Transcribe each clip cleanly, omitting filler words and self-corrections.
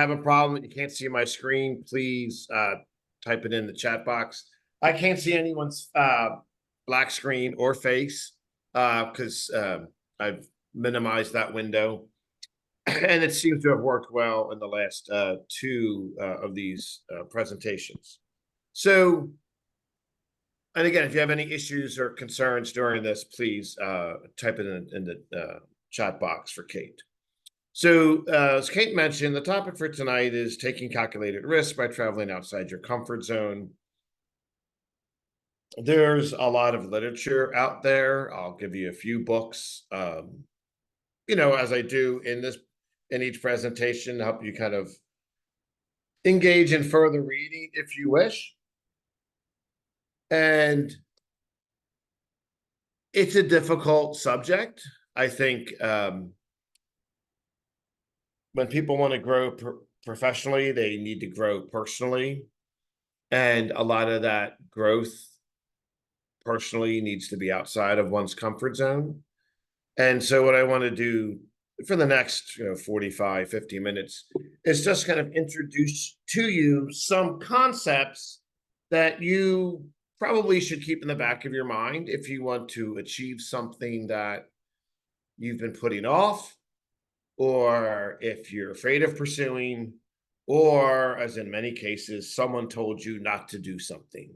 Have a problem, you can't see my screen, please type it in the chat box. I can't see anyone's black screen or face because I've minimized that window. And it seems to have worked well in the last two of these presentations. So, and again, if you have any issues or concerns during this, please type it in the chat box for Kate. So, as Kate mentioned, the topic for tonight is taking calculated risk by traveling outside your comfort zone. There's a lot of literature out there. I'll give you a few books, as I do in each presentation, to help you kind of engage in further reading if you wish. And it's a difficult subject. I think when people want to grow professionally, they need to grow personally. And a lot of that growth personally needs to be outside of one's comfort zone. And so what I want to do for the next 45, 50 minutes is just kind of introduce to you some concepts that you probably should keep in the back of your mind if you want to achieve something that you've been putting off, or if you're afraid of pursuing, or as in many cases, someone told you not to do something.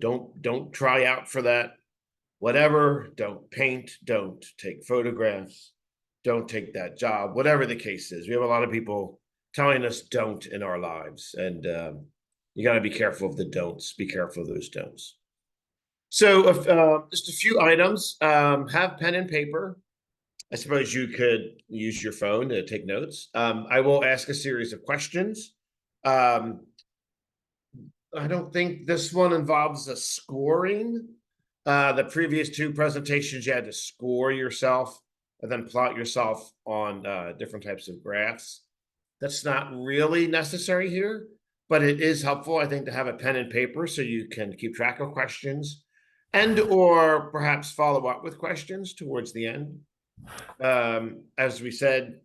Don't try out for that. Whatever, don't paint, don't take photographs, don't take that job, whatever the case is. We have a lot of people telling us don't in our lives, and you got to be careful of the don'ts. Be careful of those don'ts. So just a few items. Have pen and paper. I suppose you could use your phone to take notes. I will ask a series of questions. I don't think this one involves a scoring. The previous two presentations, you had to score yourself and then plot yourself on different types of graphs. That's not really necessary here, but it is helpful, I think, to have a pen and paper so you can keep track of questions and or perhaps follow up with questions towards the end. As we said,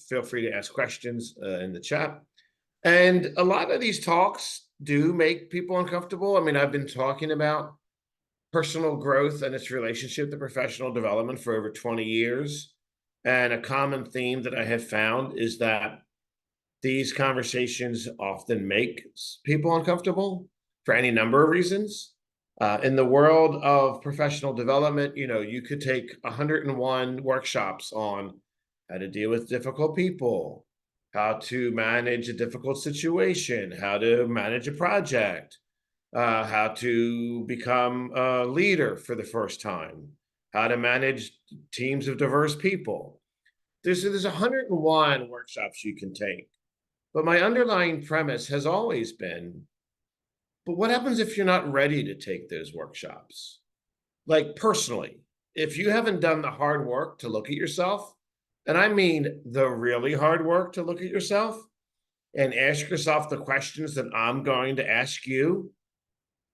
feel free to ask questions in the chat. And a lot of these talks do make people uncomfortable. I mean, I've been talking about personal growth and its relationship to professional development for over 20 years. And a common theme that I have found is that these conversations often make people uncomfortable for any number of reasons. In the world of professional development, you could take 101 workshops on how to deal with difficult people, how to manage a difficult situation, how to manage a project, how to become a leader for the first time, how to manage teams of diverse people. There's 101 workshops you can take. But my underlying premise has always been, but what happens if you're not ready to take those workshops? Like personally, if you haven't done the hard work to look at yourself, and I mean the really hard work to look at yourself and ask yourself the questions that I'm going to ask you,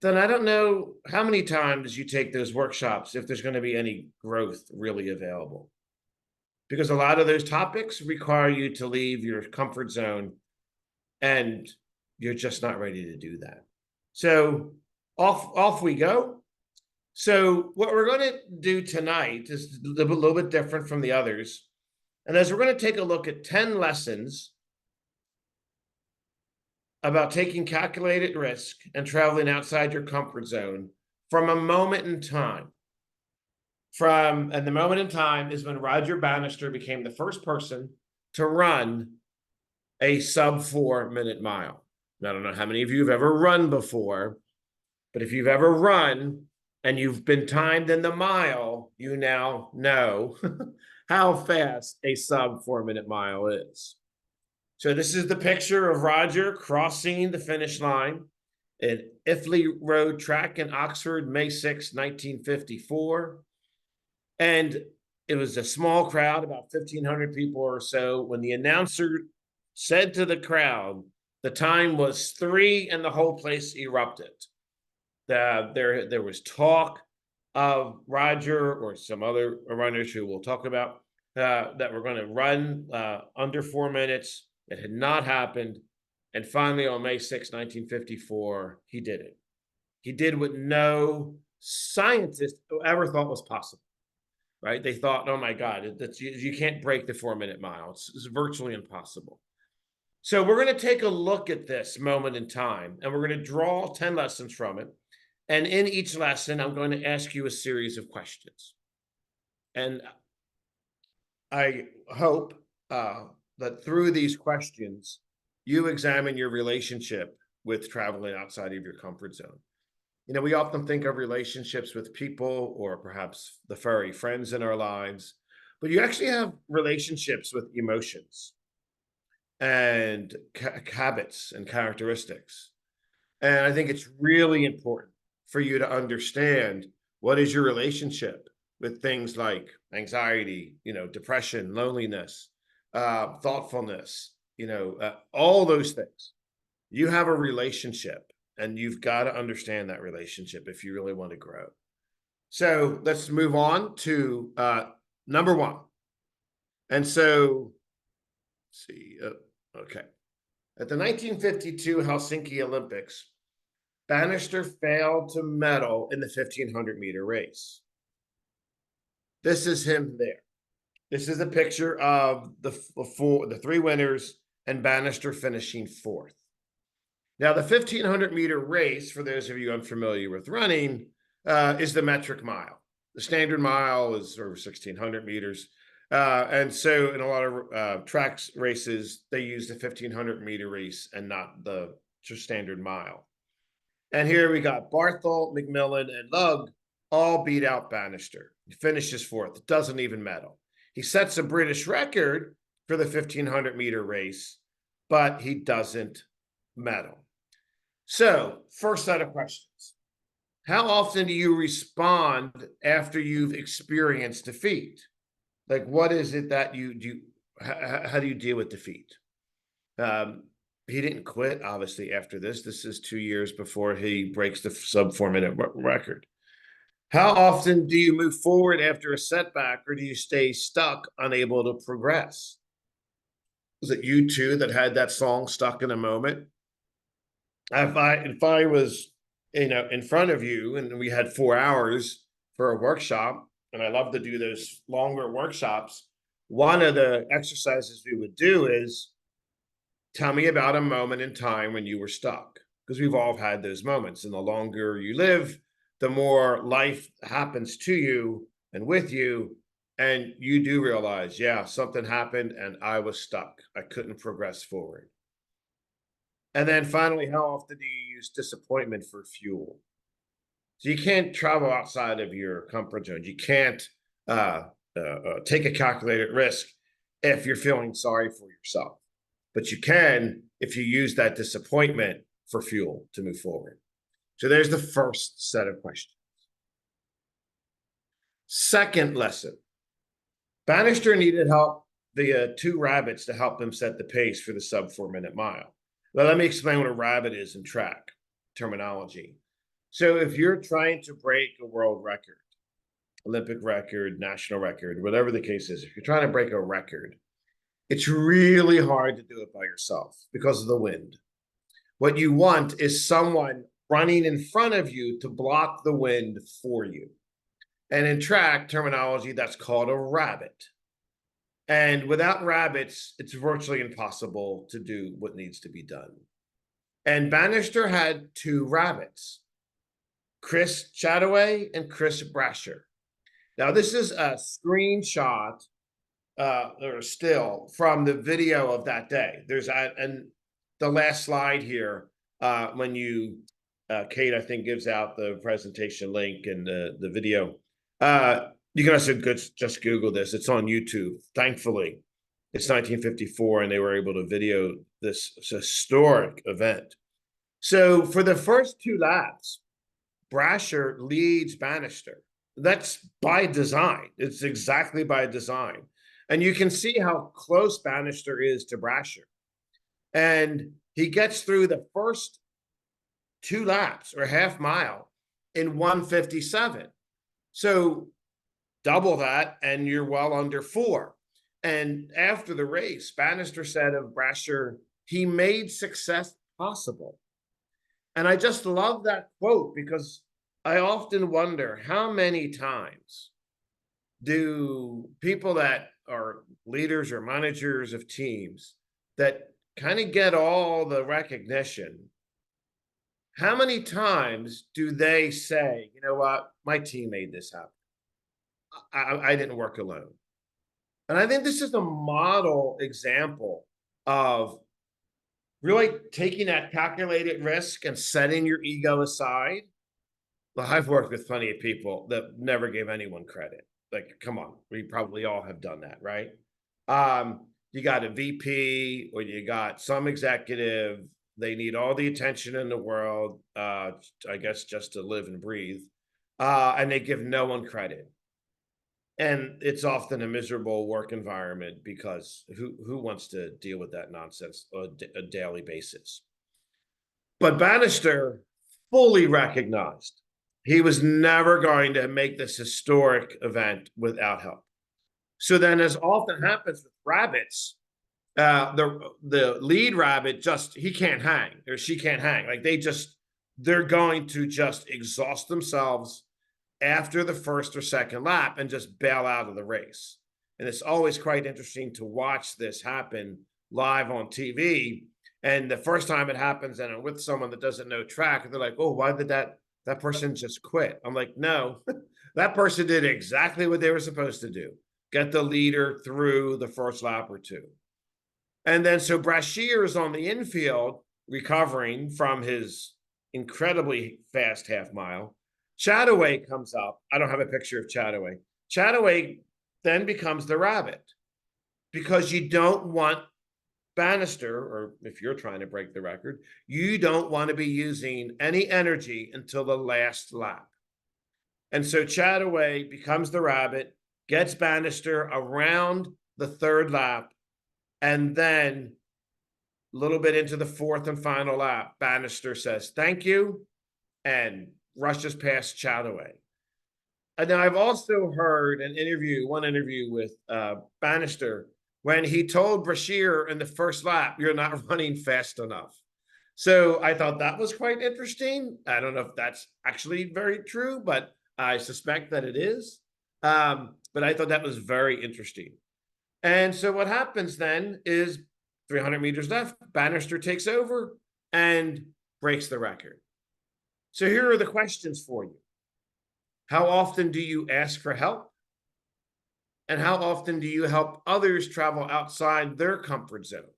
then I don't know how many times you take those workshops if there's going to be any growth really available. Because a lot of those topics require you to leave your comfort zone, and you're just not ready to do that. So off we go. So what we're going to do tonight is a little bit different from the others. And as we're going to take a look at 10 lessons about taking calculated risk and traveling outside your comfort zone from a moment in time. And the moment in time is when Roger Bannister became the first person to run a sub 4-minute mile. Now, I don't know how many of you have ever run before, but if you've ever run and you've been timed in the mile, you now know how fast a sub 4-minute mile is. So this is the picture of Roger crossing the finish line at Iffley Road Track in Oxford, May 6, 1954. And it was a small crowd, about 1,500 people or so, when the announcer said to the crowd, the time was 3, and the whole place erupted. There was talk of Roger or some other runners who we'll talk about that were going to run under 4 minutes. It had not happened. And finally, on May 6, 1954, he did it. He did what no scientist ever thought was possible, right? They thought, oh my God, you can't break the 4 minute mile. It's virtually impossible. So we're going to take a look at this moment in time, and we're going to draw 10 lessons from it. And in each lesson, I'm going to ask you a series of questions. And I hope that through these questions, you examine your relationship with traveling outside of your comfort zone. You know, we often think of relationships with people or perhaps the furry friends in our lives, but you actually have relationships with emotions and habits and characteristics. And I think it's really important for you to understand what is your relationship with things like anxiety, depression, loneliness, thoughtfulness, all those things. You have a relationship and you've got to understand that relationship if you really want to grow. So let's move on to number one. And so, let's see, okay. At the 1952 Helsinki Olympics, Bannister failed to medal in the 1,500-meter race. This is him there. This is a picture of the three winners and Bannister finishing fourth. Now, the 1,500-meter race, for those of you unfamiliar with running, is the metric mile. The standard mile is over 1,600 meters. And so in a lot of tracks races, they use the 1,500-meter race and not the standard mile. And here we got Barthel, McMillan, and Lugg all beat out Bannister. He finishes fourth, doesn't even medal. He sets a British record for the 1,500-meter race, but he doesn't medal. So, first set of questions. How often do you respond after you've experienced defeat? Like, what is it that you do? How do you deal with defeat? He didn't quit, obviously, after this. This is 2 years before he breaks the sub 4 minute record. How often do you move forward after a setback, or do you stay stuck, unable to progress? Was it you two that had that song Stuck in a Moment? If I was, in front of you and we had 4 hours for a workshop, and I love to do those longer workshops, one of the exercises we would do is tell me about a moment in time when you were stuck, because we've all had those moments. And the longer you live, the more life happens to you and with you. And you do realize, yeah, something happened and I was stuck. I couldn't progress forward. And then finally, how often do you use disappointment for fuel? So you can't travel outside of your comfort zone. You can't take a calculated risk if you're feeling sorry for yourself. But you can if you use that disappointment for fuel to move forward. So there's the first set of questions. Second lesson. Bannister needed help, the 2 rabbits, to help him set the pace for the sub 4-minute mile. Well, let me explain what a rabbit is in track terminology. So if you're trying to break a world record, Olympic record, national record, whatever the case is, if you're trying to break a record, it's really hard to do it by yourself because of the wind. What you want is someone running in front of you to block the wind for you. And in track terminology, that's called a rabbit. And without rabbits, it's virtually impossible to do what needs to be done. And Bannister had 2 rabbits, Chris Chataway and Chris Brasher. Now, this is a screenshot or still from the video of that day. There's and the last slide here, when you, Kate, I think, gives out the presentation link and the video. You can also just Google this. It's on YouTube. Thankfully, it's 1954, and they were able to video this historic event. So for the first 2 laps, Brasher leads Bannister. That's by design. It's exactly by design. And you can see how close Bannister is to Brasher. And he gets through the first 2 laps or half mile in 1:57. So double that and you're well under 4. And after the race, Bannister said of Brasher, he made success possible. And I just love that quote because I often wonder how many times do people that are leaders or managers of teams that kind of get all the recognition, how many times do they say, you know what, my team made this happen? I didn't work alone. And I think this is a model example of really taking that calculated risk and setting your ego aside. Well, I've worked with plenty of people that never gave anyone credit. Like, come on, we probably all have done that, right? You got a VP or you got some executive, they need all the attention in the world, I guess just to live and breathe, and they give no one credit. And it's often a miserable work environment because who wants to deal with that nonsense on a daily basis? But Bannister fully recognized he was never going to make this historic event without help. So then, as often happens with rabbits, the lead rabbit just he can't hang or she can't hang. Like they're going to just exhaust themselves after the first or second lap and just bail out of the race. And it's always quite interesting to watch this happen live on TV. And the first time it happens, and I'm with someone that doesn't know track, and they're like, "Oh, why did that person just quit?" I'm like, "No, that person did exactly what they were supposed to do: get the leader through the first lap or two." And then so Brashear is on the infield recovering from his incredibly fast half mile. Chataway comes up. I don't have a picture of Chataway. Chataway then becomes the rabbit because you don't want Bannister, or if you're trying to break the record, you don't want to be using any energy until the last lap. And so Chataway becomes the rabbit, gets Bannister around the third lap, and then a little bit into the fourth and final lap, Bannister says, "Thank you," and rushes past Chataway. And now I've also heard one interview with Bannister when he told Brashear in the first lap, "You're not running fast enough." So I thought that was quite interesting. I don't know if that's actually very true, but I suspect that it is. But I thought that was very interesting. And so what happens then is 300 meters left, Bannister takes over and breaks the record. So here are the questions for you. How often do you ask for help? And how often do you help others travel outside their comfort zone?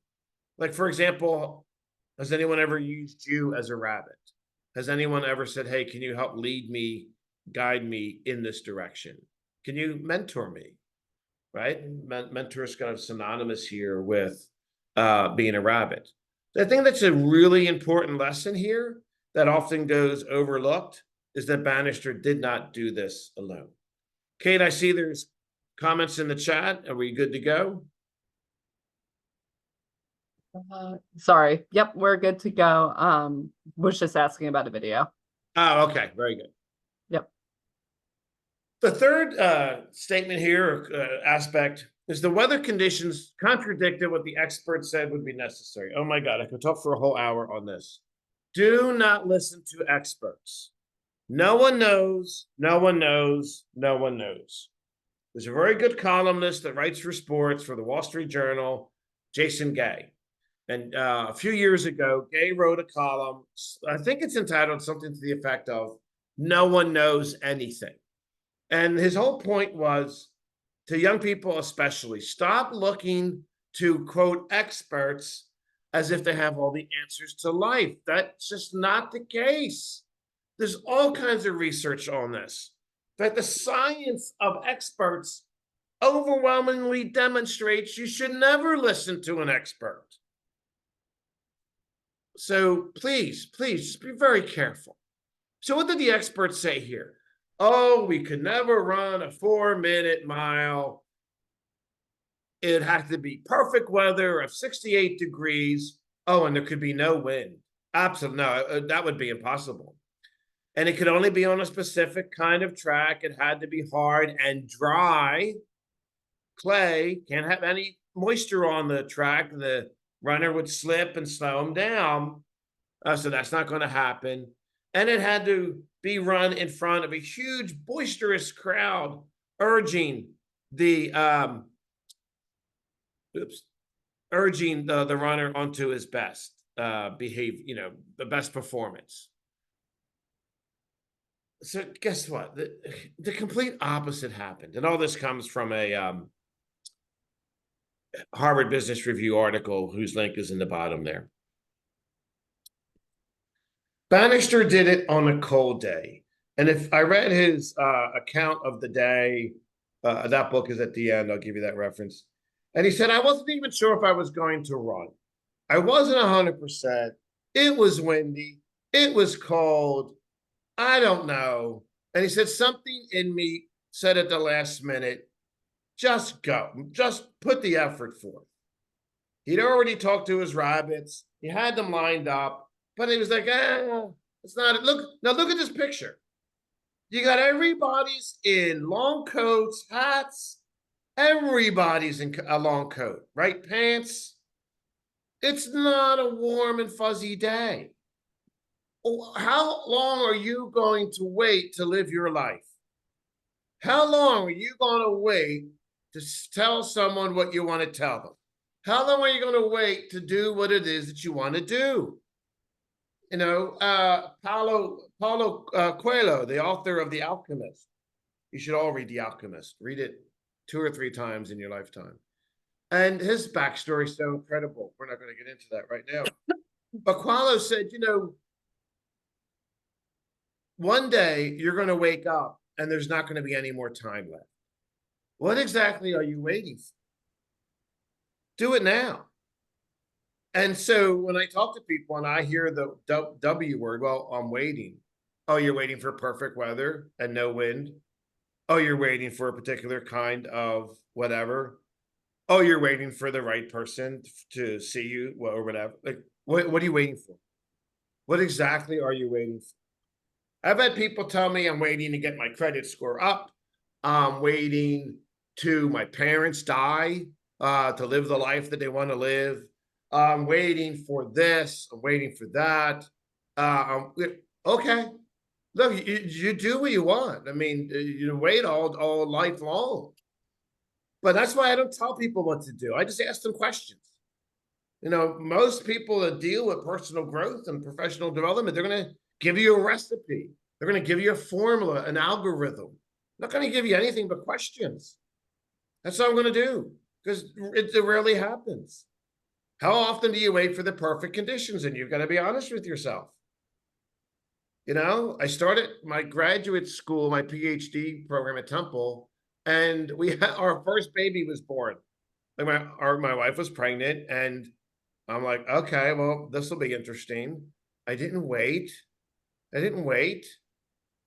Like, for example, has anyone ever used you as a rabbit? Has anyone ever said, "Hey, can you help lead me, guide me in this direction? Can you mentor me?" Right? Mentor is kind of synonymous here with being a rabbit. I think that's a really important lesson here that often goes overlooked is that Bannister did not do this alone. Kate, I see there's comments in the chat. Are we good to go? Sorry. Yep, we're good to go. Was just asking about a video. Oh, okay. Very good. Yep. The third statement here, aspect, is the weather conditions contradicted what the experts said would be necessary. Oh my God, I could talk for a whole hour on this. Do not listen to experts. No one knows, no one knows, no one knows. There's a very good columnist that writes for sports for the Wall Street Journal, Jason Gay. And a few years ago, Gay wrote a column. I think it's entitled something to the effect of "No one knows anything." And his whole point was to young people, especially, stop looking to quote experts as if they have all the answers to life. That's just not the case. There's all kinds of research on this. That the science of experts overwhelmingly demonstrates you should never listen to an expert. So please, just be very careful. So what did the experts say here? Oh, we could never run a 4-minute mile. It had to be perfect weather of 68 degrees. Oh, and there could be no wind. Absolutely, no, that would be impossible. And it could only be on a specific kind of track. It had to be hard and dry. clay, can't have any moisture on the track. The runner would slip and slow him down. So that's not going to happen. And it had to be run in front of a huge, boisterous crowd urging the oops, urging the runner onto his best behavior, the best performance. So guess what? The complete opposite happened. And all this comes from a Harvard Business Review article whose link is in the bottom there. Bannister did it on a cold day. And if I read his account of the day, that book is at the end. I'll give you that reference. And he said, I wasn't even sure if I was going to run. I wasn't 100%. It was windy. It was cold. I don't know. And he said, something in me said at the last minute, just go. Just put the effort forth. He'd already talked to his rabbits. He had them lined up. But he was like, it's not. Look at this picture. You got everybody's in long coats, hats. Everybody's in a long coat, right? Pants. It's not a warm and fuzzy day. How long are you going to wait to live your life? How long are you going to wait to tell someone what you want to tell them? How long are you going to wait to do what it is that you want to do? Paulo Coelho, the author of The Alchemist. You should all read The Alchemist. Read it 2 or 3 times in your lifetime. And his backstory is so incredible. We're not going to get into that right now. But Coelho said, one day you're going to wake up and there's not going to be any more time left. What exactly are you waiting for? Do it now. And so when I talk to people and I hear the W word, well, I'm waiting. Oh, you're waiting for perfect weather and no wind. Oh, you're waiting for a particular kind of whatever. Oh, you're waiting for the right person to see you or whatever. Like, what are you waiting for? What exactly are you waiting for? I've had people tell me I'm waiting to get my credit score up. I'm waiting to my parents die to live the life that they want to live. I'm waiting for this. I'm waiting for that. Okay. Look, you do what you want. I mean, you wait all life long. But that's why I don't tell people what to do. I just ask them questions. Most people that deal with personal growth and professional development, they're going to give you a recipe. They're going to give you a formula, an algorithm. They're not going to give you anything but questions. That's what I'm going to do because it rarely happens. How often do you wait for the perfect conditions? And you've got to be honest with yourself. I started my graduate school, my PhD program at Temple, and our first baby was born. Like my wife was pregnant, and I'm like, okay, well, this will be interesting. I didn't wait.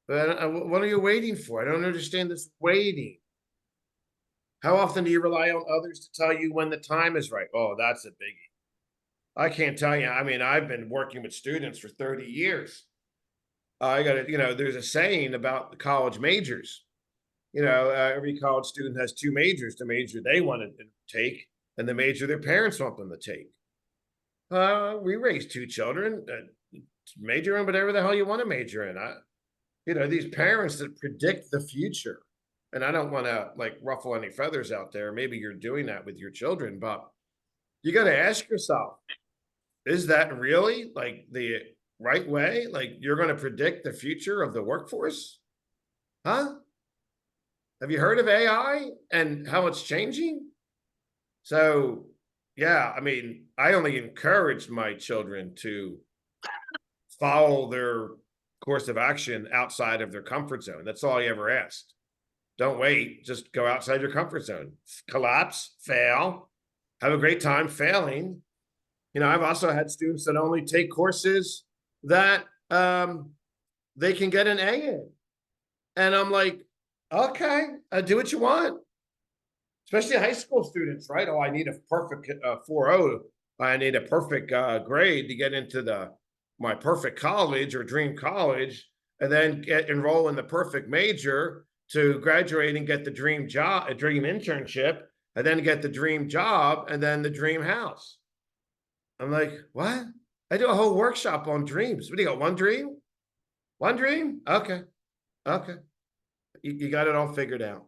But what are you waiting for? I don't understand this waiting. How often do you rely on others to tell you when the time is right? Oh, that's a biggie. I can't tell you. I mean, I've been working with students for 30 years. There's a saying about the college majors. Every college student has 2 majors: the major they want to take and the major their parents want them to take. We raised 2 children, major in whatever the hell you want to major in. These parents that predict the future, and I don't want to ruffle any feathers out there. Maybe you're doing that with your children, but you got to ask yourself, is that really the right way? You're going to predict the future of the workforce? Huh? Have you heard of AI and how it's changing? So, yeah, I mean, I only encourage my children to follow their course of action outside of their comfort zone. That's all I ever asked. Don't wait. Just go outside your comfort zone. Collapse, fail, have a great time failing. I've also had students that only take courses that they can get an A in. And I'm like, okay, do what you want. Especially high school students, right? Oh, I need a perfect 4.0. I need a perfect grade to get into my perfect college or dream college, and then enroll in the perfect major to graduate and get the dream job, a dream internship, I then get the dream job and then the dream house. I'm like, what? I do a whole workshop on dreams. What do you got? One dream? One dream? Okay. Okay. You got it all figured out.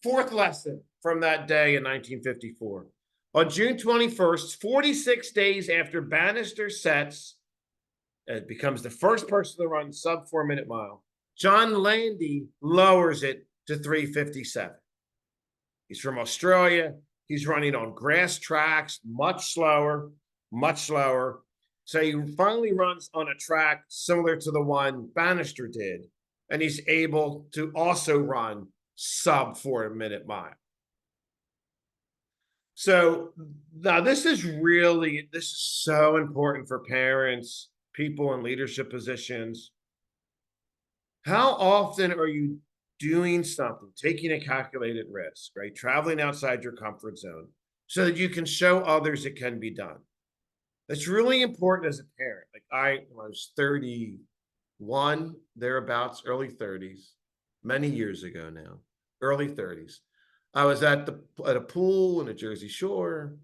Fourth lesson from that day in 1954. On June 21st, 46 days after Bannister sets, it becomes the first person to run sub 4 minute mile. John Landy lowers it to 3:57. He's from Australia. He's running on grass tracks, much slower, much slower. So he finally runs on a track similar to the one Bannister did, and he's able to also run sub 4 minute mile. So now this is so important for parents, people in leadership positions. How often are you doing something, taking a calculated risk, right? Traveling outside your comfort zone so that you can show others it can be done. That's really important as a parent. Like when I was 31, thereabouts, early 30s, many years ago now, early 30s. I was at a pool in the Jersey Shore,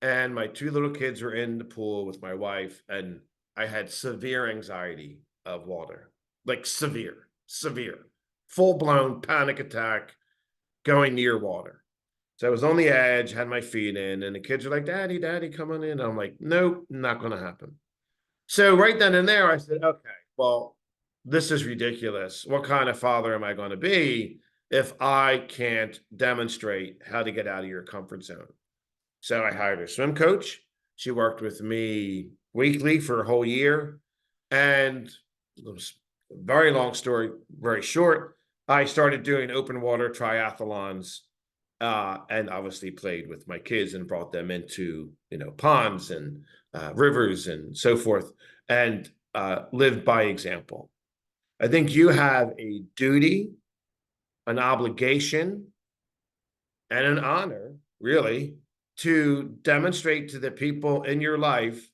and my two little kids were in the pool with my wife, and I had severe anxiety of water, like severe, full-blown panic attack going near water. So I was on the edge, had my feet in, and the kids are like, Daddy, come on in. And I'm like, nope, not going to happen. So right then and there, I said, okay, well, this is ridiculous. What kind of father am I going to be if I can't demonstrate how to get out of your comfort zone? So I hired a swim coach. She worked with me weekly for a whole year. And it was a very long story, very short. I started doing open water triathlons, and obviously played with my kids and brought them into, ponds and rivers and so forth, and lived by example. I think you have a duty, an obligation, and an honor, really, to demonstrate to the people in your life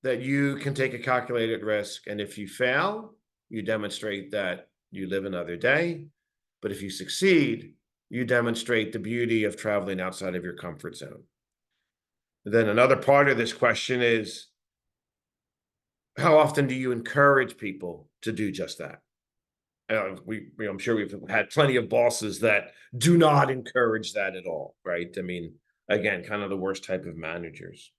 that you can take a calculated risk. And if you fail, you demonstrate that you live another day. But if you succeed, you demonstrate the beauty of traveling outside of your comfort zone. Then another part of this question is, how often do you encourage people to do just that? I'm sure we've had plenty of bosses that do not encourage that at all, right? I mean, again, kind of the worst type of managers.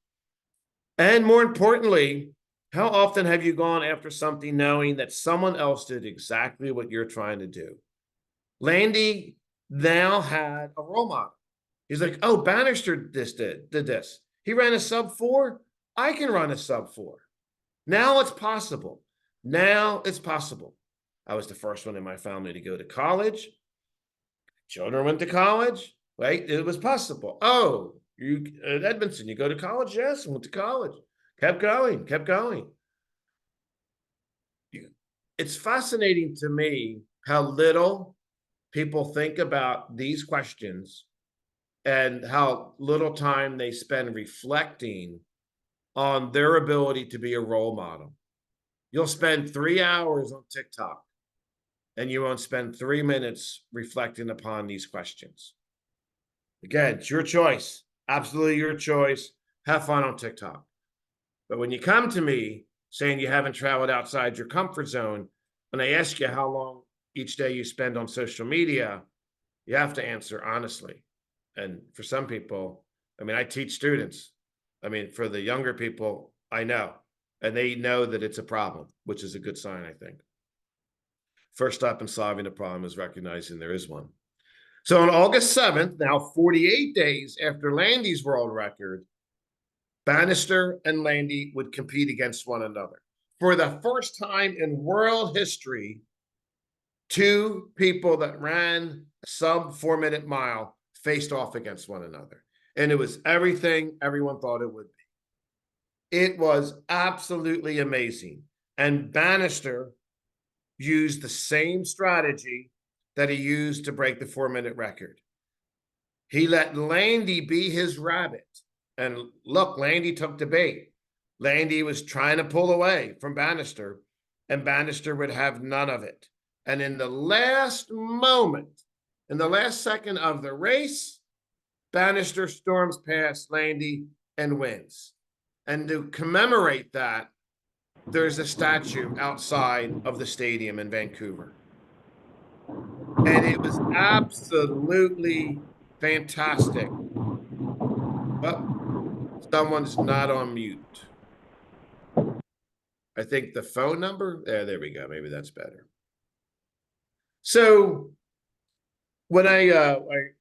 And more importantly, how often have you gone after something knowing that someone else did exactly what you're trying to do? Landy now had a role model. He's like, oh, Bannister did this. He ran a sub 4. I can run a sub 4. Now it's possible. Now it's possible. I was the first one in my family to go to college. Children went to college, right? It was possible. Oh, you at Edmondson, you go to college? Yes, I went to college. Kept going. It's fascinating to me how little people think about these questions and how little time they spend reflecting on their ability to be a role model. You'll spend 3 hours on TikTok and you won't spend 3 minutes reflecting upon these questions. Again, it's your choice. Absolutely your choice. Have fun on TikTok. But when you come to me saying you haven't traveled outside your comfort zone, and I ask you how long each day you spend on social media, you have to answer honestly. And for some people, I mean, I teach students. I mean, for the younger people, I know, and they know that it's a problem, which is a good sign, I think. First step in solving the problem is recognizing there is one. So on August 7th, now 48 days after Landy's world record, Bannister and Landy would compete against one another. For the first time in world history, two people that ran a sub 4 minute mile faced off against one another. And it was everything everyone thought it would be. It was absolutely amazing. And Bannister used the same strategy that he used to break the 4 minute record. He let Landy be his rabbit. And look, Landy took the bait. Landy was trying to pull away from Bannister, and Bannister would have none of it. And in the last moment, in the last second of the race, Bannister storms past Landy and wins. And to commemorate that, there's a statue outside of the stadium in Vancouver. And it was absolutely fantastic. But someone's not on mute. I think the phone number, there we go. Maybe that's better. So when I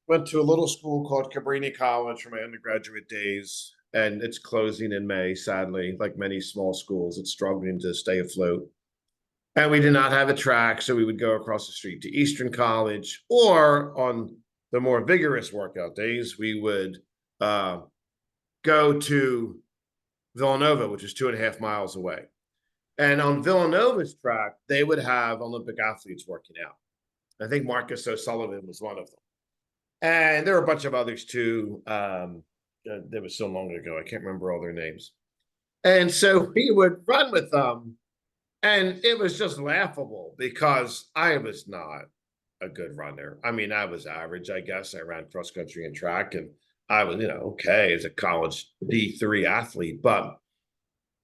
went to a little school called Cabrini College for my undergraduate days, and it's closing in May, sadly, like many small schools, it's struggling to stay afloat. And we did not have a track, so we would go across the street to Eastern College, or on the more vigorous workout days, we would go to Villanova, which is 2.5 miles away. And on Villanova's track, they would have Olympic athletes working out. I think Marcus O'Sullivan was one of them. And there were a bunch of others too. That was so long ago, I can't remember all their names. And so we would run with them. And it was just laughable because I was not a good runner. I mean, I was average, I guess. I ran cross country and track, and I was, okay as a college D3 athlete. But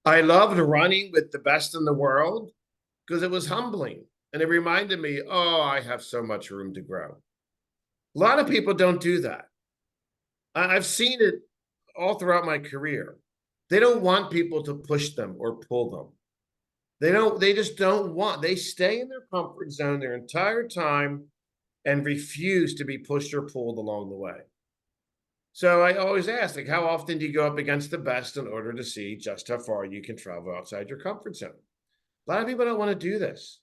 I loved running with the best in the world because it was humbling. And it reminded me, oh, I have so much room to grow. A lot of people don't do that. I've seen it all throughout my career. They don't want people to push them or pull them. They just don't want, they stay in their comfort zone their entire time and refuse to be pushed or pulled along the way. So I always ask, like, how often do you go up against the best in order to see just how far you can travel outside your comfort zone? A lot of people don't want to do this.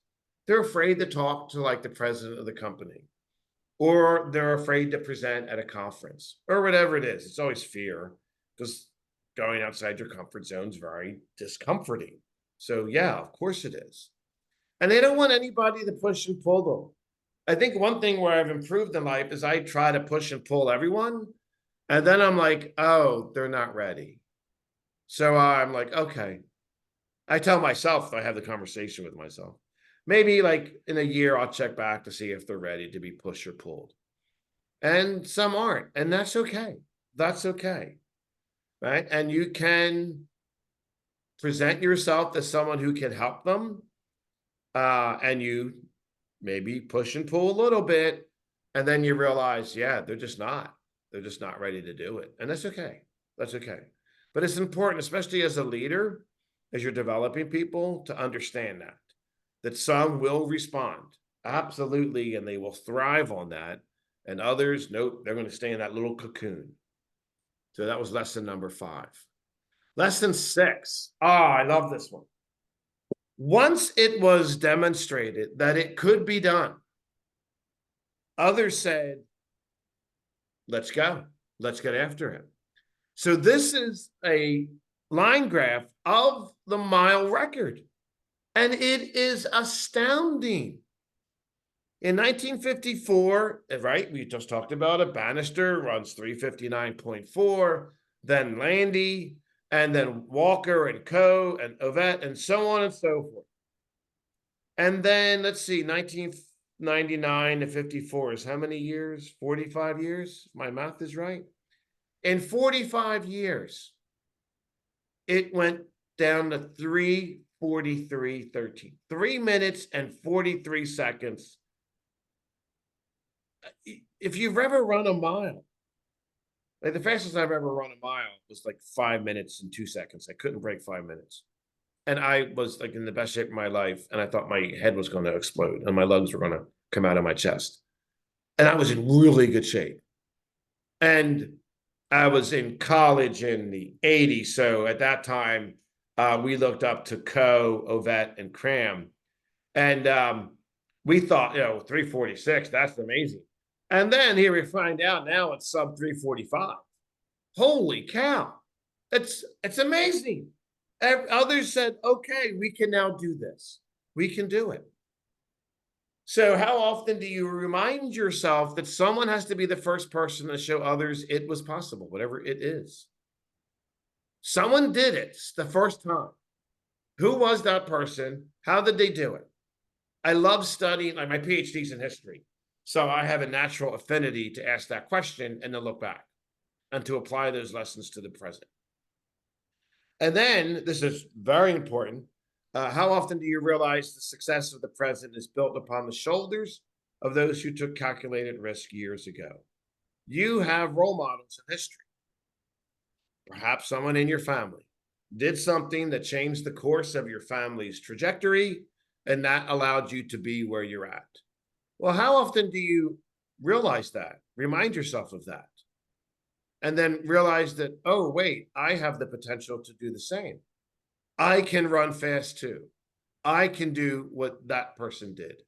They're afraid to talk to like the president of the company, or they're afraid to present at a conference, or whatever it is. It's always fear, because going outside your comfort zone is very discomforting. So yeah, of course it is. And they don't want anybody to push and pull them. I think one thing where I've improved in life is I try to push and pull everyone. And then I'm like, oh, they're not ready. So I'm like, okay. I tell myself, I have the conversation with myself. Maybe like in a year, I'll check back to see if they're ready to be pushed or pulled. And some aren't. And that's okay. That's okay. Right. And you can present yourself as someone who can help them. And you maybe push and pull a little bit. And then you realize, yeah, they're just not ready to do it. And that's okay. That's okay. But it's important, especially as a leader, as you're developing people, to understand that some will respond. Absolutely. And they will thrive on that. And others, nope, they're going to stay in that little cocoon. So that was lesson number 5. Lesson 6. I love this one. Once it was demonstrated that it could be done, others said, let's go. Let's get after it. So this is a line graph of the mile record. And it is astounding. In 1954, right, we just talked about it, Bannister runs 3:59.4, then Landy, and then Walker and Coe and Ovett, and so on and so forth. And then, let's see, 1999 to 54 is how many years? 45 years, if my math is right. In 45 years, it went down to 3:43.13. 3 minutes and 43 seconds. If you've ever run a mile, like the fastest I've ever run a mile was like 5 minutes and 2 seconds. I couldn't break 5 minutes. And I was like in the best shape of my life. And I thought my head was going to explode and my lungs were going to come out of my chest. And I was in really good shape. And I was in college in the 80s. So at that time, we looked up to Coe, Ovett, and Cram. And we thought, 3:46, that's amazing. And then here we find out now it's sub 3:45. Holy cow. It's amazing. Others said, okay, we can now do this. We can do it. So how often do you remind yourself that someone has to be the first person to show others it was possible, whatever it is? Someone did it the first time. Who was that person? How did they do it? I love studying, like my PhD's in history. So I have a natural affinity to ask that question and then look back. and to apply those lessons to the present. And then, this is very important, how often do you realize the success of the present is built upon the shoulders of those who took calculated risk years ago? You have role models in history. Perhaps someone in your family did something that changed the course of your family's trajectory, and that allowed you to be where you're at. Well, how often do you realize that? Remind yourself of that. And then realize that, oh, wait, I have the potential to do the same. I can run fast too. I can do what that person did,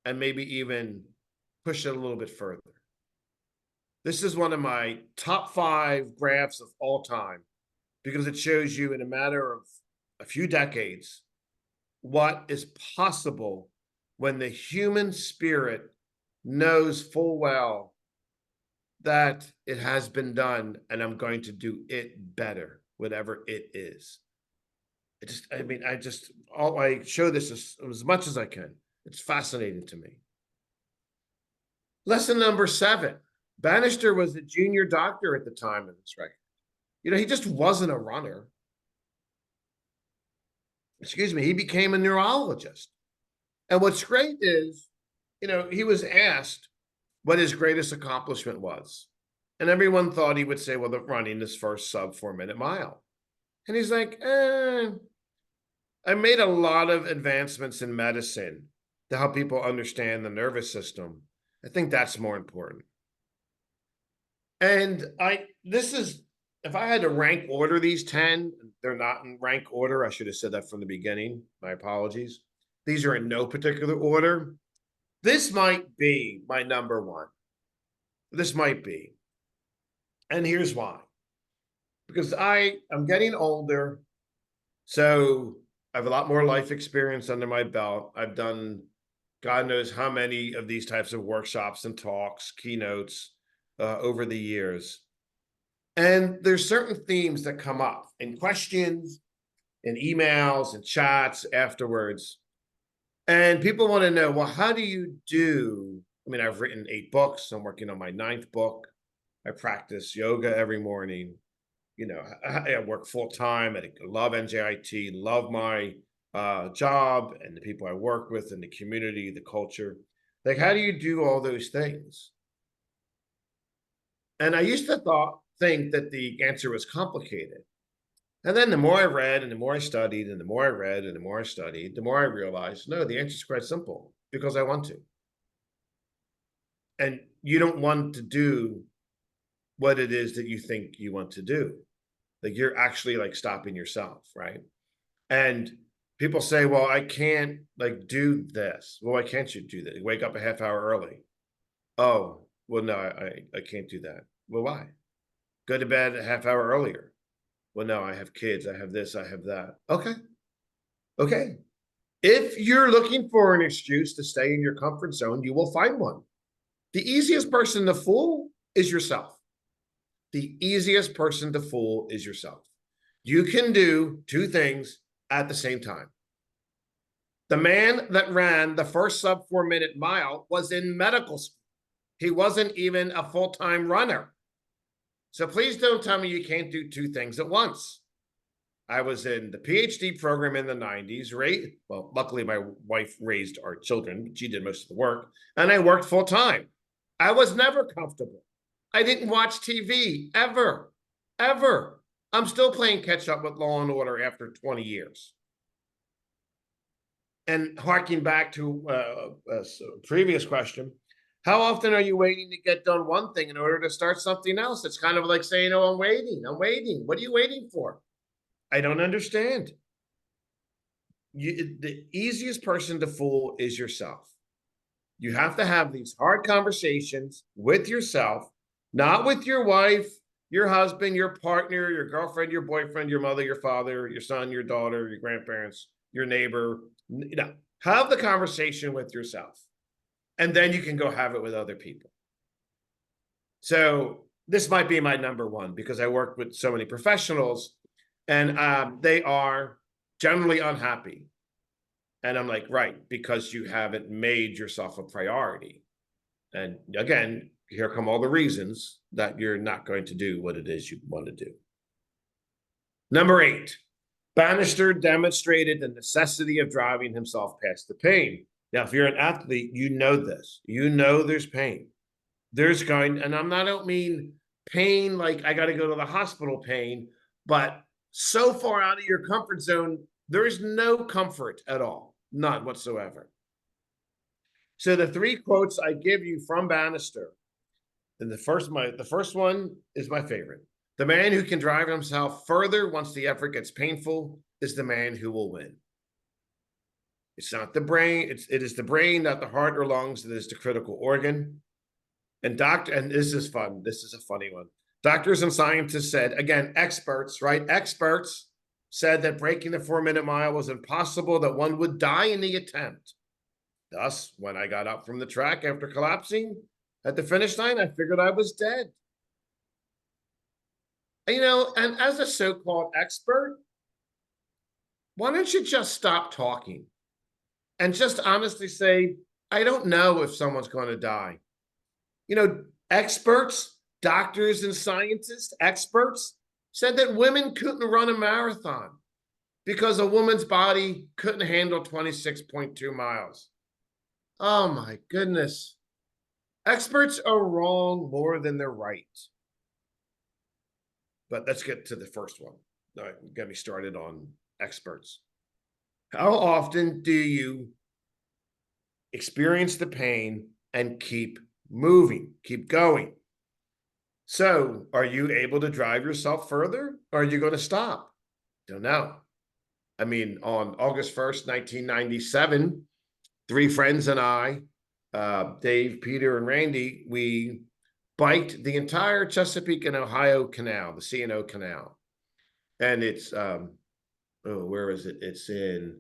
and maybe even push it a little bit further. This is one of my top 5 graphs of all time because it shows you in a matter of a few decades what is possible when the human spirit knows full well that it has been done and I'm going to do it better, whatever it is. I show this as much as I can. It's fascinating to me. Lesson number 7. Bannister was a junior doctor at the time of this record. He just wasn't a runner. Excuse me, he became a neurologist. And what's great is, he was asked what his greatest accomplishment was. And everyone thought he would say, well, the running his first sub 4-minute mile. And he's like, I made a lot of advancements in medicine to help people understand the nervous system. I think that's more important. And if I had to rank order these 10, they're not in rank order. I should have said that from the beginning. My apologies. These are in no particular order. This might be my number 1. This might be. And here's why. Because I'm getting older, so I have a lot more life experience under my belt. I've done God knows how many of these types of workshops and talks, keynotes over the years. And there's certain themes that come up in questions, in emails, and chats afterwards. And people want to know, well, how do you do? I've written 8 books. I'm working on my 9th book. I practice yoga every morning. I work full time. I love NJIT, love my job and the people I work with and the community, the culture. Like, how do you do all those things? And I used to think that the answer was complicated. And then the more I read and the more I studied and the more I read and the more I studied, the more I realized, no, the answer is quite simple because I want to. And you don't want to do what it is that you think you want to do. Like, you're actually like stopping yourself, right? And people say, well, I can't do this. Well, why can't you do that? You wake up a half hour early. Oh, well, no, I can't do that. Well, why? Go to bed a half hour earlier. Well, no, I have kids. I have this, I have that. Okay. If you're looking for an excuse to stay in your comfort zone, you will find one. The easiest person to fool is yourself. The easiest person to fool is yourself. You can do 2 things at the same time. The man that ran the first sub 4-minute mile was in medical school. He wasn't even a full-time runner. So please don't tell me you can't do 2 things at once. I was in the PhD program in the 90s, right? Well, luckily my wife raised our children. She did most of the work. And I worked full-time. I was never comfortable. I didn't watch TV, ever. I'm still playing catch up with Law and Order after 20 years. And harking back to a previous question, how often are you waiting to get done one thing in order to start something else? It's kind of like saying, oh, I'm waiting. What are you waiting for? I don't understand. The easiest person to fool is yourself. You have to have these hard conversations with yourself, not with your wife, your husband, your partner, your girlfriend, your boyfriend, your mother, your father, your son, your daughter, your grandparents, your neighbor. Have the conversation with yourself. And then you can go have it with other people. So this might be my number 1 because I work with so many professionals and they are generally unhappy. And I'm like, right, because you haven't made yourself a priority. And again, here come all the reasons that you're not going to do what it is you want to do. Number 8, Bannister demonstrated the necessity of driving himself past the pain. Now, if you're an athlete, you know this. You know there's pain. There's going, and I don't mean pain like I got to go to the hospital pain, but so far out of your comfort zone, there's no comfort at all, none whatsoever. So the 3 quotes I give you from Bannister, and the first one is my favorite. The man who can drive himself further once the effort gets painful is the man who will win. It's not the brain, it is the brain, not the heart or lungs, that is the critical organ. And this is fun. This is a funny one. Doctors and scientists said, again, experts, right? Experts said that breaking the 4-minute mile was impossible, that one would die in the attempt. Thus, when I got up from the track after collapsing at the finish line, I figured I was dead. And as a so-called expert, why don't you just stop talking and just honestly say, I don't know if someone's going to die. Experts, doctors and scientists, experts said that women couldn't run a marathon because a woman's body couldn't handle 26.2 miles. Oh my goodness. Experts are wrong more than they're right. But let's get to the first one. Get me started on experts. How often do you experience the pain and keep moving, keep going? So are you able to drive yourself further, or are you going to stop? Don't know. I mean, on August 1st, 1997, 3 friends and I, Dave, Peter, and Randy, we biked the entire Chesapeake and Ohio Canal, the C&O Canal. And it's, where is it? It's in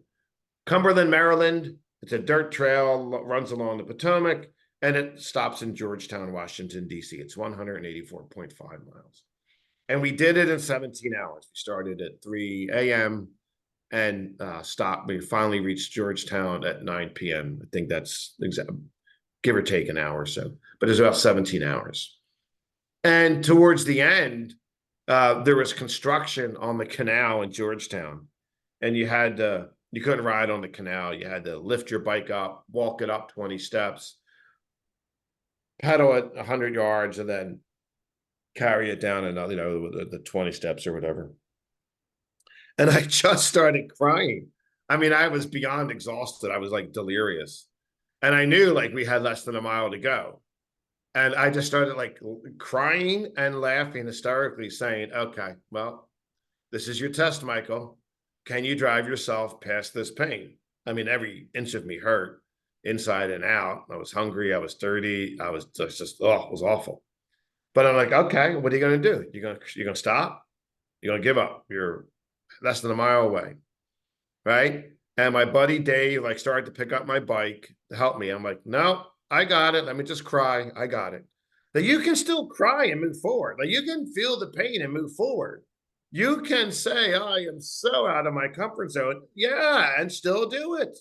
Cumberland, Maryland. It's a dirt trail, runs along the Potomac, and it stops in Georgetown, Washington, D.C. It's 184.5 miles. And we did it in 17 hours. We started at 3 a.m. and stopped. We finally reached Georgetown at 9 p.m. I think that's give or take an hour or so, but it's about 17 hours. And towards the end, there was construction on the canal in Georgetown, and you couldn't ride on the canal. You had to lift your bike up, walk it up 20 steps, pedal it 100 yards, and then carry it down another, the 20 steps or whatever. And I just started crying. I mean, I was beyond exhausted. I was like delirious. And I knew like we had less than a mile to go. And I just started like crying and laughing hysterically, saying, okay, well, this is your test, Michael. Can you drive yourself past this pain? I mean, every inch of me hurt inside and out. I was hungry. I was dirty. I was just, it was awful. But I'm like, okay, what are you going to do? You're going to stop? You're going to give up? You're less than a mile away, right? And my buddy Dave like started to pick up my bike to help me. I'm like, no, I got it. Let me just cry. I got it. That you can still cry and move forward. Like you can feel the pain and move forward. You can say, I am so out of my comfort zone. Yeah, and still do it.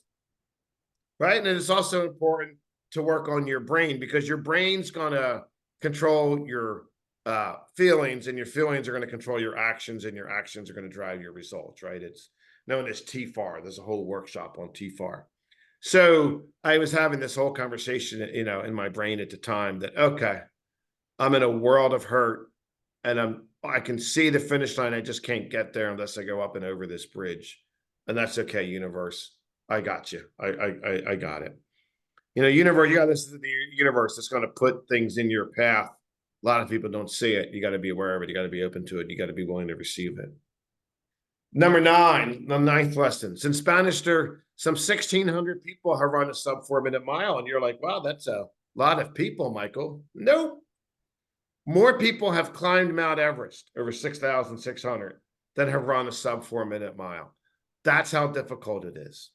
Right? And it's also important to work on your brain, because your brain's going to control your feelings, and your feelings are going to control your actions, and your actions are going to drive your results, right? It's known as TFAR. There's a whole workshop on TFAR. So I was having this whole conversation, in my brain at the time that, okay, I'm in a world of hurt, and I can see the finish line. I just can't get there unless I go up and over this bridge. And that's okay, universe. I got you. I got it. Universe, you got this is the universe that's going to put things in your path. A lot of people don't see it. You got to be aware of it. You got to be open to it. You got to be willing to receive it. Number 9, the 9th lesson. Since Bannister, some 1,600 people have run a sub 4-minute mile. And you're like, wow, that's a lot of people, Michael. Nope. More people have climbed Mount Everest, over 6,600, than have run a sub 4-minute mile. That's how difficult it is.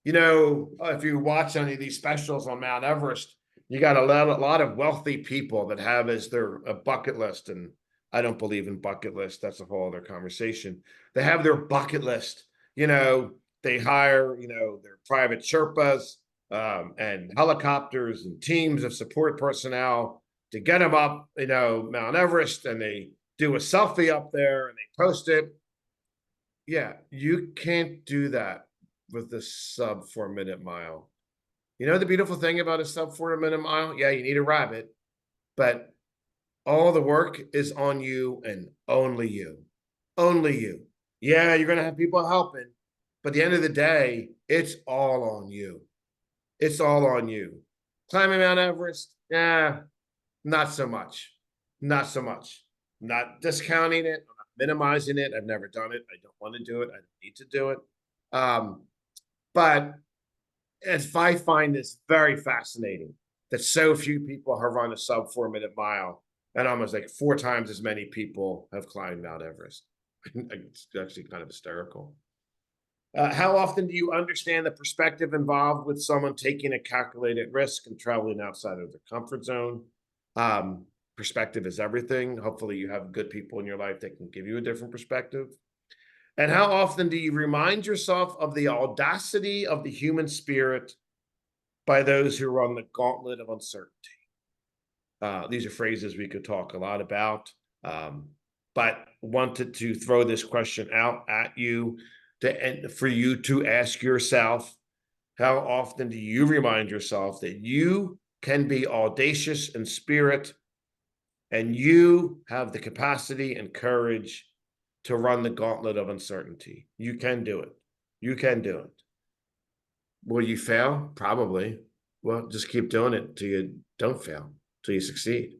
If you watch any of these specials on Mount Everest, you got a lot of wealthy people that have as their bucket list. And I don't believe in bucket lists. That's a whole other conversation. They have their bucket list. They hire, their private Sherpas. and helicopters and teams of support personnel to get them up, Mount Everest, and they do a selfie up there and they post it. Yeah, you can't do that with a sub 4 minute mile. You know the beautiful thing about a sub 4 minute mile? Yeah, you need a rabbit, but all the work is on you and only you. Only you. Yeah, you're gonna have people helping, but at the end of the day, it's all on you. It's all on you. Climbing Mount Everest, yeah, not so much. Not so much. Not discounting it, I'm not minimizing it. I've never done it. I don't want to do it. I don't need to do it. But as I find this very fascinating that so few people have run a sub 4 minute mile, and almost like 4 times as many people have climbed Mount Everest. It's actually kind of hysterical. How often do you understand the perspective involved with someone taking a calculated risk and traveling outside of their comfort zone? Perspective is everything. Hopefully, you have good people in your life that can give you a different perspective. And how often do you remind yourself of the audacity of the human spirit by those who run the gauntlet of uncertainty? These are phrases we could talk a lot about, but wanted to throw this question out at you for you to ask yourself, how often do you remind yourself that you can be audacious in spirit and you have the capacity and courage to run the gauntlet of uncertainty? You can do it. You can do it. Will you fail? Probably. Well, just keep doing it till you don't fail, till you succeed.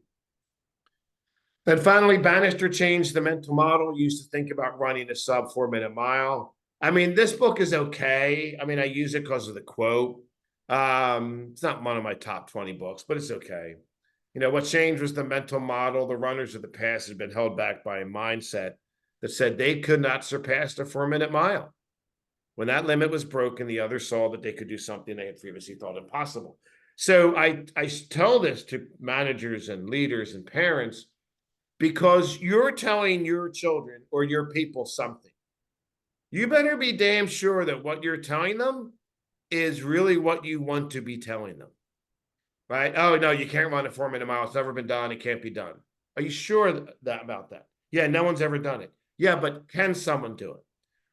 And finally, Bannister changed the mental model used to think about running a sub 4 minute mile. I mean, this book is okay. I mean, I use it because of the quote. It's not one of my top 20 books, but it's okay. What changed was the mental model. The runners of the past had been held back by a mindset that said they could not surpass the 4 minute mile. When that limit was broken, the others saw that they could do something they had previously thought impossible. So I tell this to managers and leaders and parents because you're telling your children or your people something. You better be damn sure that what you're telling them is really what you want to be telling them. Right? Oh, no, you can't run a 4 minute mile. It's never been done. It can't be done. Are you sure about that? Yeah, no one's ever done it. Yeah, but can someone do it?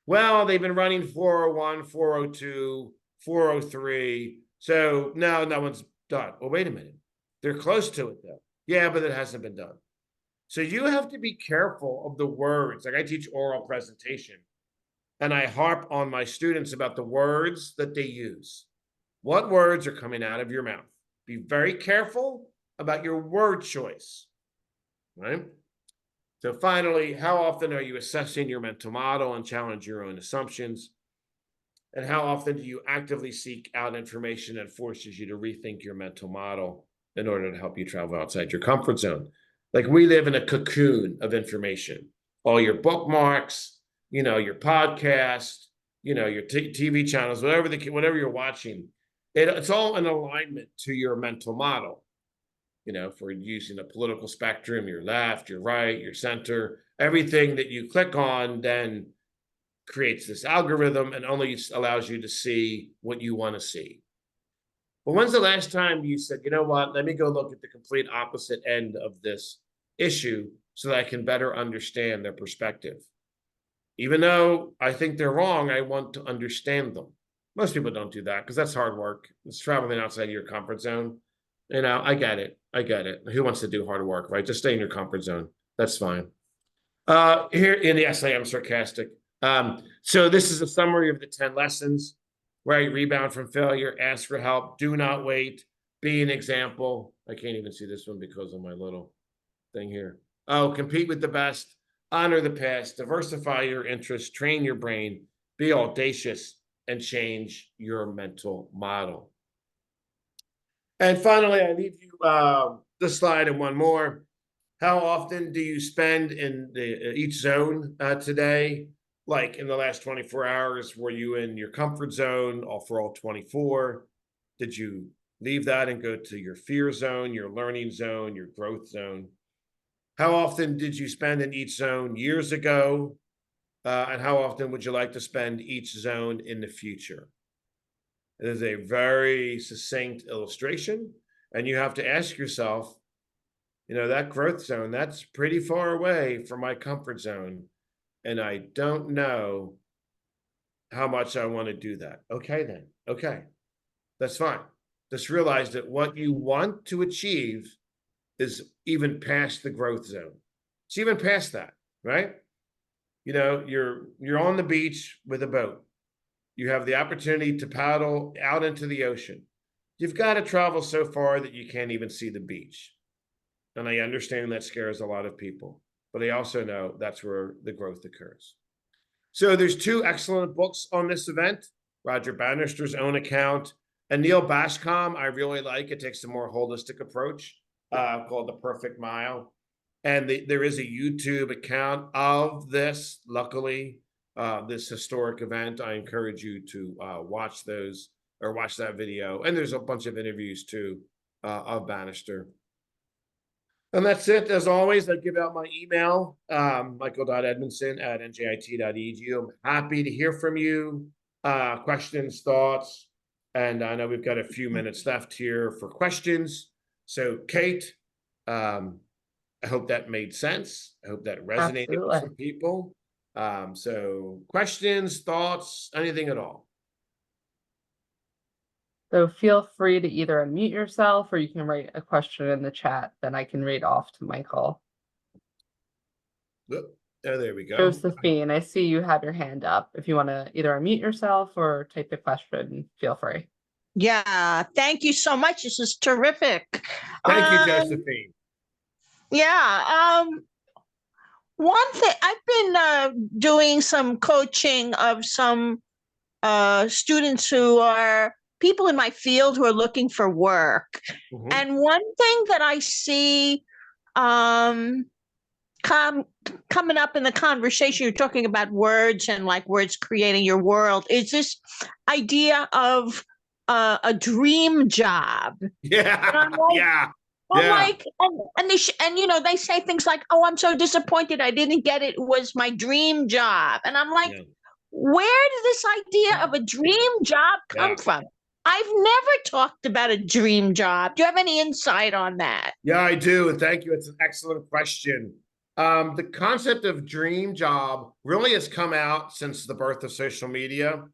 Well, they've been running 401, 402, 403. So no one's done. Well, wait a minute. They're close to it, though. Yeah, but it hasn't been done. So you have to be careful of the words. Like I teach oral presentation, and I harp on my students about the words that they use. What words are coming out of your mouth? Be very careful about your word choice, right? So finally, how often are you assessing your mental model and challenge your own assumptions? And how often do you actively seek out information that forces you to rethink your mental model in order to help you travel outside your comfort zone? Like we live in a cocoon of information, all your bookmarks, your podcast, your TV channels, whatever you're watching, it's all in alignment to your mental model. For using the political spectrum, your left, your right, your center, everything that you click on then creates this algorithm and only allows you to see what you want to see. But when's the last time you said, you know what, let me go look at the complete opposite end of this issue so that I can better understand their perspective? Even though I think they're wrong, I want to understand them. Most people don't do that because that's hard work. It's traveling outside your comfort zone. I get it. Who wants to do hard work, right? Just stay in your comfort zone. That's fine. Here in the essay, I'm sarcastic. So this is a summary of the 10 lessons, right? Rebound from failure, ask for help, do not wait, be an example. I can't even see this one because of my little thing here. Oh, compete with the best, honor the past, diversify your interests, train your brain, be audacious, and change your mental model. And finally, I leave you this slide and one more. How often do you spend in each zone today? Like in the last 24 hours, were you in your comfort zone for all 24? Did you leave that and go to your fear zone, your learning zone, your growth zone? How often did you spend in each zone years ago? And how often would you like to spend each zone in the future? It is a very succinct illustration. And you have to ask yourself, that growth zone, that's pretty far away from my comfort zone. And I don't know how much I want to do that. Okay, then. Okay, that's fine. Just realize that what you want to achieve is even past the growth zone. It's even past that, right? You're on the beach with a boat. You have the opportunity to paddle out into the ocean. You've got to travel so far that you can't even see the beach. And I understand that scares a lot of people, but I also know that's where the growth occurs. So there's two excellent books on this event, Roger Bannister's own account and Neil Bashcom. I really like. It takes a more holistic approach called The Perfect Mile. And there is a YouTube account of this, luckily, this historic event. I encourage you to watch those or watch that video. And there's a bunch of interviews too of Bannister. And that's it. As always, I give out my email, michael.edmondson@njit.edu. I'm happy to hear from you, questions, thoughts. And I know we've got a few minutes left here for questions. So, Kate, I hope that made sense. I hope that resonated with some people. So questions, thoughts, anything at all? So feel free to either unmute yourself or you can write a question in the chat, then I can read off to Michael. Oh, there we go. Josephine, I see you have your hand up. If you want to either unmute yourself or type the question, feel free. Yeah, thank you so much. This is terrific. Thank you, Josephine. Yeah, one thing, I've been doing some coaching of some students who are people in my field who are looking for work. Mhm. And one thing that I see coming up in the conversation, you're talking about words and like words creating your world, is this idea of a dream job. Yeah, And I'm like, yeah. I'm Yeah. like, and they say things like, "Oh, I'm so disappointed I didn't get it. It was my dream job." And I'm like, Yeah. where did this idea of a dream job come from? I've never talked about a dream job. Do you have any insight on that? Yeah, I do. And thank you. It's an excellent question. The concept of dream job really has come out since the birth of social media,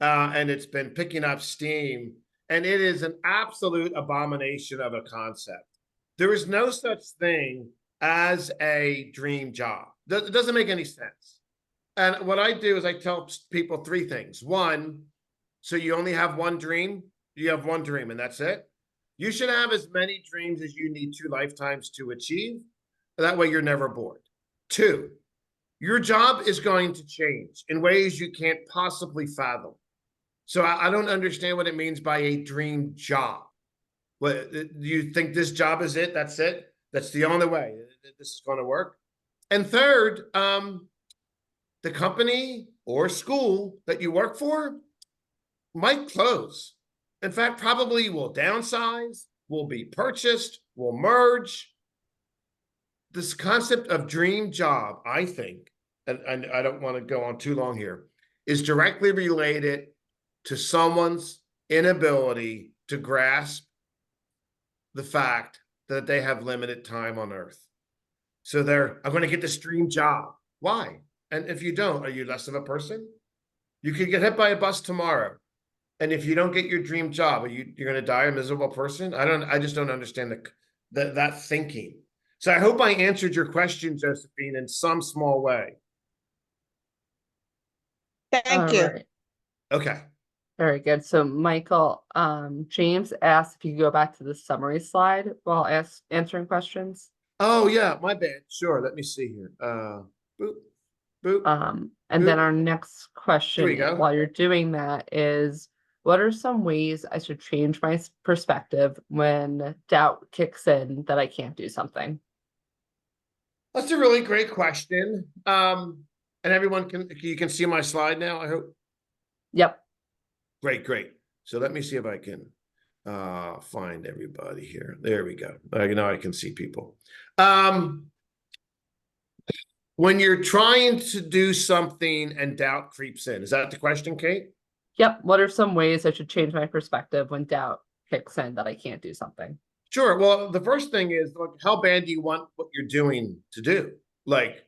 and it's been picking up steam. And it is an absolute abomination of a concept. There is no such thing as a dream job. It doesn't make any sense. And what I do is I tell people three things. One, so you only have one dream. You have one dream, and that's it. You should have as many dreams as you need 2 lifetimes to achieve. That way you're never bored. Two, your job is going to change in ways you can't possibly fathom. So I don't understand what it means by a dream job. What, do you think this job is it? That's it? That's the only way this is going to work? And third, the company or school that you work for might close. In fact, probably will downsize, will be purchased, will merge. This concept of dream job, I think, and I don't want to go on too long here, is directly related to someone's inability to grasp the fact that they have limited time on earth. So I'm going to get this dream job. Why? And if you don't, are you less of a person? You could get hit by a bus tomorrow. And if you don't get your dream job, you're going to die a miserable person? I just don't understand that thinking. So I hope I answered your question, Josephine, in some small way. Thank you. Right. Okay. Very good. So Michael, James asked if you could go back to the summary slide while answering questions. Oh yeah, my bad. Sure. Let me see here. Boop, boop. And then our next question go. while you're doing that is, what are some ways I should change my perspective when doubt kicks in that I can't do something? That's a really great question. And everyone you can see my slide now, I hope. Yep. Great. So let me see if I can find everybody here. There we go. Now I can see people. When you're trying to do something and doubt creeps in, is that the question, Kate? Yep. What are some ways I should change my perspective when doubt kicks in that I can't do something? Sure. Well, the first thing is, look, how bad do you want what you're doing to do? Like,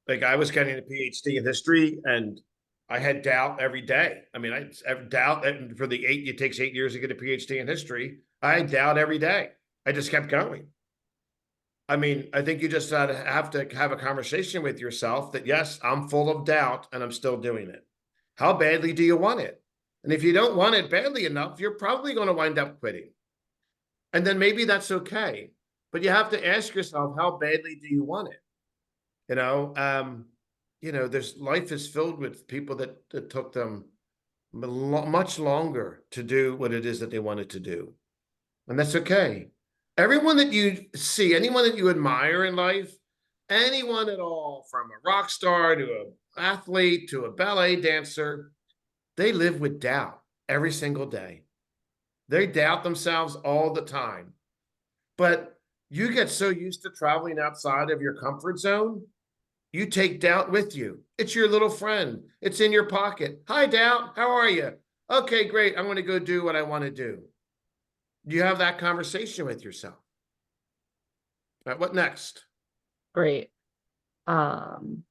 like I was getting a PhD in history, and I had doubt every day. I mean, I have doubt, and for the it takes 8 years to get a PhD in history. I had doubt every day. I just kept going. I mean, I think you just have to have a conversation with yourself that, yes, I'm full of doubt and I'm still doing it. How badly do you want it? And if you don't want it badly enough, you're probably going to wind up quitting. And then maybe that's okay. But you have to ask yourself, how badly do you want it? You know, there's life is filled with people that took them much longer to do what it is that they wanted to do. And that's okay. Everyone that you see, anyone that you admire in life, anyone at all, from a rock star to an athlete to a ballet dancer, they live with doubt every single day. They doubt themselves all the time. But you get so used to traveling outside of your comfort zone, you take doubt with you. It's your little friend. It's in your pocket. Hi, doubt. How are you? Okay, great. I'm going to go do what I want to do. You have that conversation with yourself. All right, what next? Great. Um,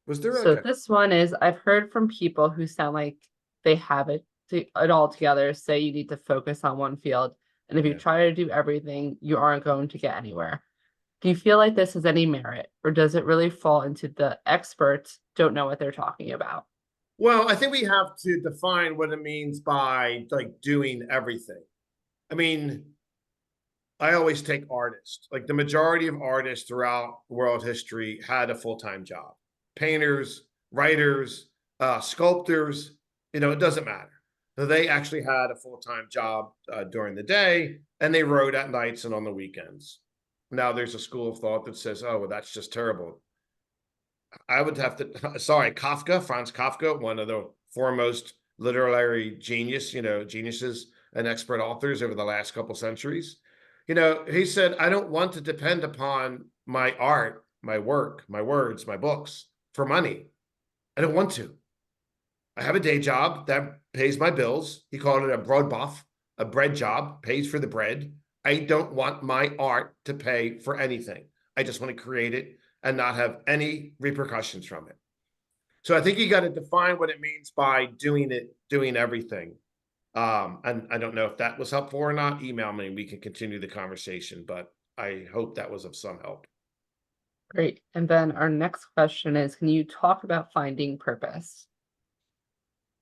Was there so okay? this one is I've heard from people who sound like they have it all together, say you need to focus on one field. And if you Yeah. try to do everything, you aren't going to get anywhere. Do you feel like this has any merit, or does it really fall into the experts don't know what they're talking about? Well, I think we have to define what it means by like doing everything. I mean, I always take artists. Like the majority of artists throughout world history had a full-time job. Painters, writers, sculptors, it doesn't matter. So they actually had a full-time job during the day, and they wrote at nights and on the weekends. Now there's a school of thought that says, oh, well, that's just terrible. I would have to, sorry, Kafka, Franz Kafka, one of the foremost literary geniuses and expert authors over the last couple centuries. He said, I don't want to depend upon my art, my work, my words, my books for money. I don't want to. I have a day job that pays my bills. He called it a broodbuff, a bread job, pays for the bread. I don't want my art to pay for anything. I just want to create it and not have any repercussions from it. So I think you got to define what it means by doing everything. And I don't know if that was helpful or not. Email me, we can continue the conversation, but I hope that was of some help. Great. And then our next question is, can you talk about finding purpose?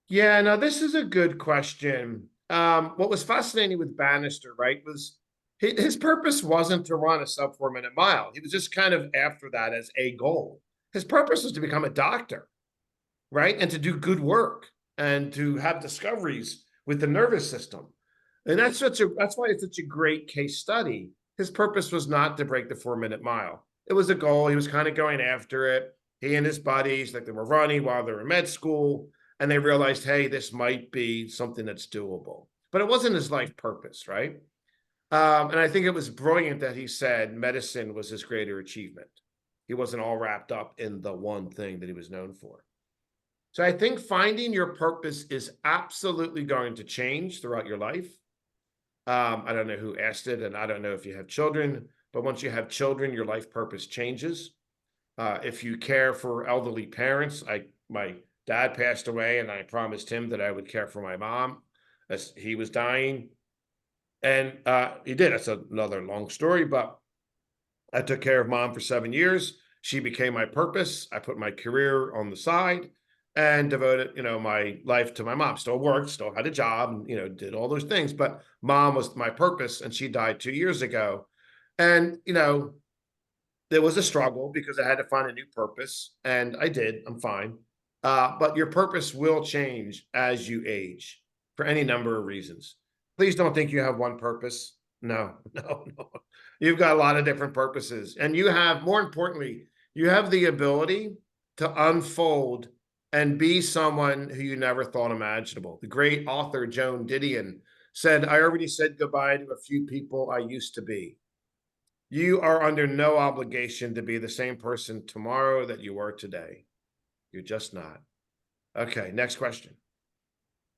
Yeah, no, this is a good question. What was fascinating with Bannister, right, was his purpose wasn't to run a sub 4 minute mile. He was just kind of after that as a goal. His purpose was to become a doctor, right? And to do good work and to have discoveries with the nervous system. And that's why it's such a great case study. His purpose was not to break the 4 minute mile. It was a goal. He was kind of going after it. He and his buddies, like they were running while they were in med school, and they realized, hey, this might be something that's doable. But it wasn't his life purpose, right? And I think it was brilliant that he said medicine was his greater achievement. He wasn't all wrapped up in the one thing that he was known for. So I think finding your purpose is absolutely going to change throughout your life. I don't know who asked it, and I don't know if you have children, but once you have children, your life purpose changes. If you care for elderly parents, my dad passed away, and I promised him that I would care for my mom as he was dying. And he did. That's another long story, but I took care of mom for 7 years. She became my purpose. I put my career on the side and devoted, my life to my mom. Still worked, still had a job, and, did all those things. But mom was my purpose, and she died 2 years ago. And, there was a struggle because I had to find a new purpose, and I did. I'm fine. But your purpose will change as you age for any number of reasons. Please don't think you have one purpose. No, no, no. You've got a lot of different purposes, and you have, more importantly, you have the ability to unfold and be someone who you never thought imaginable. The great author Joan Didion said, I already said goodbye to a few people I used to be. You are under no obligation to be the same person tomorrow that you were today. You're just not. Okay, next question.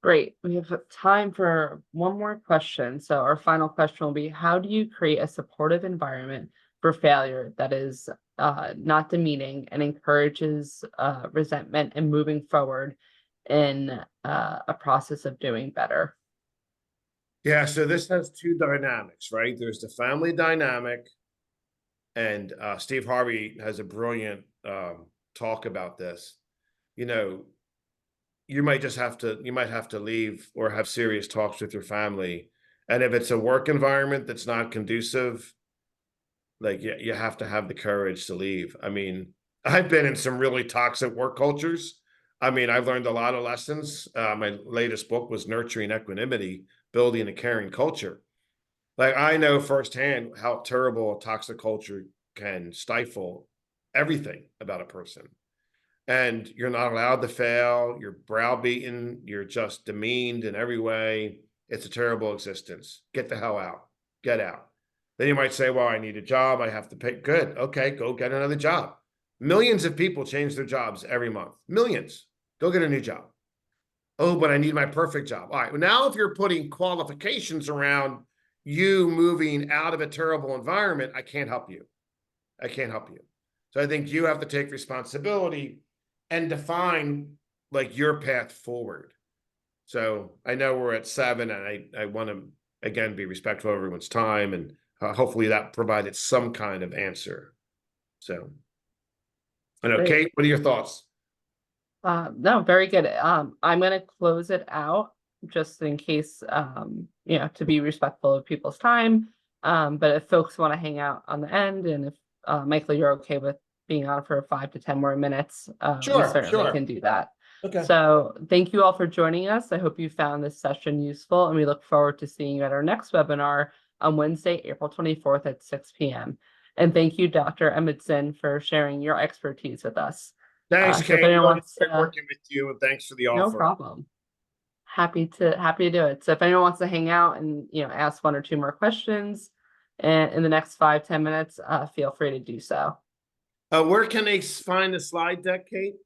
Great. We have time for one more question. So our final question will be, how do you create a supportive environment for failure that is not demeaning and encourages resentment and moving forward in a process of doing better? Yeah, so this has two dynamics, right? There's the family dynamic, and Steve Harvey has a brilliant talk about this. You know, you might have to leave or have serious talks with your family. And if it's a work environment that's not conducive, like you have to have the courage to leave. I mean, I've been in some really toxic work cultures. I mean, I've learned a lot of lessons. My latest book was Nurturing Equanimity, Building a Caring Culture. Like, I know firsthand how terrible a toxic culture can stifle everything about a person. And you're not allowed to fail. You're browbeaten. You're just demeaned in every way. It's a terrible existence. Get the hell out. Get out. Then you might say, well, I need a job. I have to pay. Good. Okay, go get another job. Millions of people change their jobs every month. Millions. Go get a new job. Oh, but I need my perfect job. All right. Well, now if you're putting qualifications around you moving out of a terrible environment, I can't help you. I can't help you. So I think you have to take responsibility and define like your path forward. So I know we're at 7, and I want to again be respectful of everyone's time, and hopefully that provided some kind of answer. So I know, Great. Kate, what are your thoughts? No, very good. I'm going to close it out just in case, to be respectful of people's time. But if folks want to hang out on the end, and if Michael, you're okay with being on for 5 to 10 more minutes, we certainly can do that. Okay. So thank you all for joining us. I hope you found this session useful, and we look forward to seeing you at our next webinar on Wednesday, April 24th at 6 p.m. And thank you, Dr. Emmetson, for sharing your expertise with us. Thanks, So if Kate. anyone Really wants great to, working with you, and thanks for the no offer. problem. Happy to do it. So if anyone wants to hang out and ask 1 or 2 more questions and in the next 5-10 minutes, feel free to do so. Where can they find the slide deck, Kate?